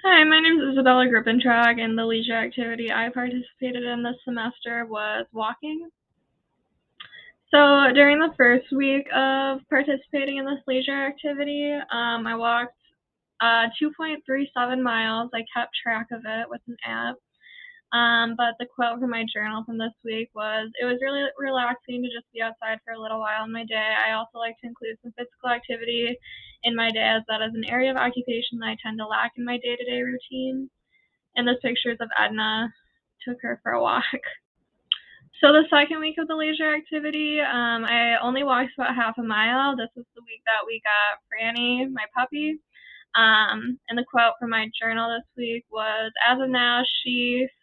Hi, my name is Isabella Gripentrog, and the leisure activity I participated in this semester was walking. So during the first week of participating in this leisure activity, I walked 2.37 miles. I kept track of it with an app. But the quote from my journal from this week was, "It was really relaxing to just be outside for a little while in my day. I also like to include some physical activity in my day, as that is an area of occupation that I tend to lack in my day-to-day routine." And this picture is of Edna. Took her for a walk. So the second week of the leisure activity, I only walked about half a mile. This was the week that we got Franny, my puppy. And the quote from my journal this week was, "As of now,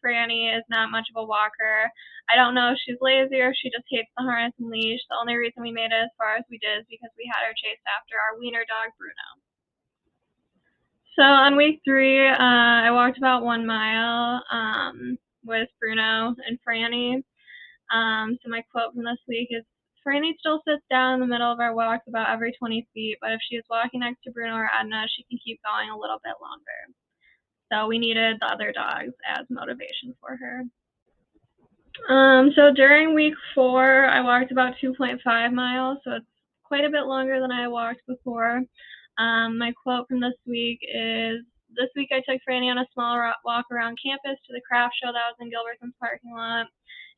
Franny, is not much of a walker. I don't know if she's lazy or if she just hates the harness and leash. The only reason we made it as far as we did is because we had her chased after our wiener dog, Bruno." So on week 3, I walked about 1 mile with Bruno and Franny. So my quote from this week is, "Franny still sits down in the middle of our walks about every 20 feet, but if she is walking next to Bruno or Edna, she can keep going a little bit longer." So we needed the other dogs as motivation for her. So during week 4, I walked about 2.5 miles, so it's quite a bit longer than I walked before. My quote from this week is, "This week I took Franny on a small walk around campus to the craft show that was in Gilbertson's parking lot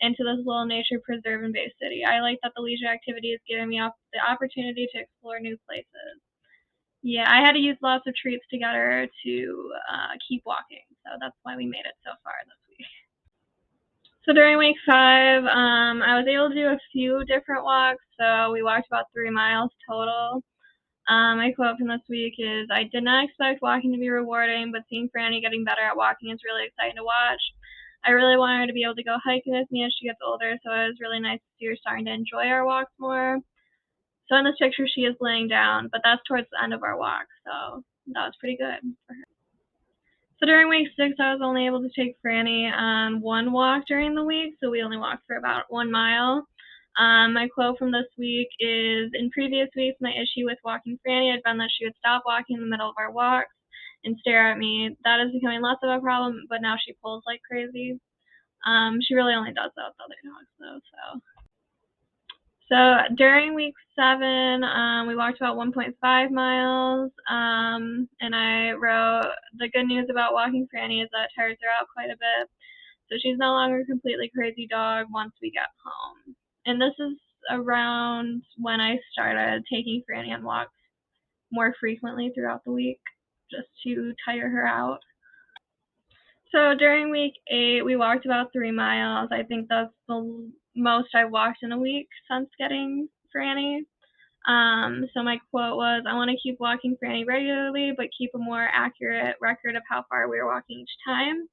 and to this little nature preserve in Bay City. I like that the leisure activity is giving me the opportunity to explore new places." Yeah, I had to use lots of treats to get her to keep walking, so that's why we made it so far this week. So during week 5, I was able to do a few different walks. So we walked about 3 miles total. My quote from this week is, "I did not expect walking to be rewarding, but seeing Franny getting better at walking is really exciting to watch. I really want her to be able to go hiking with me as she gets older, so it was really nice to see her starting to enjoy our walks more." So in this picture, she is laying down, but that's towards the end of our walk, so that was pretty good for her. So during week 6, I was only able to take Franny on 1 walk during the week, so we only walked for about 1 mile. My quote from this week is, "In previous weeks, my issue with walking Franny had been that she would stop walking in the middle of our walks and stare at me. That is becoming less of a problem, but now she pulls like crazy." She really only does that with other dogs, though. So during week 7, we walked about 1.5 miles, and I wrote, "The good news about walking Franny is that it tires her out quite a bit, so she's no longer a completely crazy dog once we get home." And this is around when I started taking Franny on walks more frequently throughout the week, just to tire her out. So during week 8, we walked about 3 miles. I think that's the most I've walked in a week since getting Franny. So my quote was, "I want to keep walking Franny regularly, but keep a more accurate record of how far we were walking each time."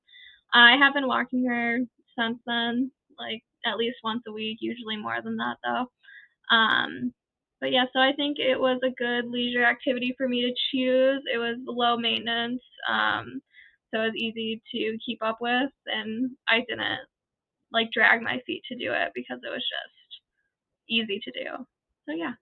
I have been walking her since then, like at least once a week, usually more than that though. Um, but yeah, so I think it was a good leisure activity for me to choose. It was low maintenance, so it was easy to keep up with, and I didn't like drag my feet to do it because it was just easy to do. So yeah.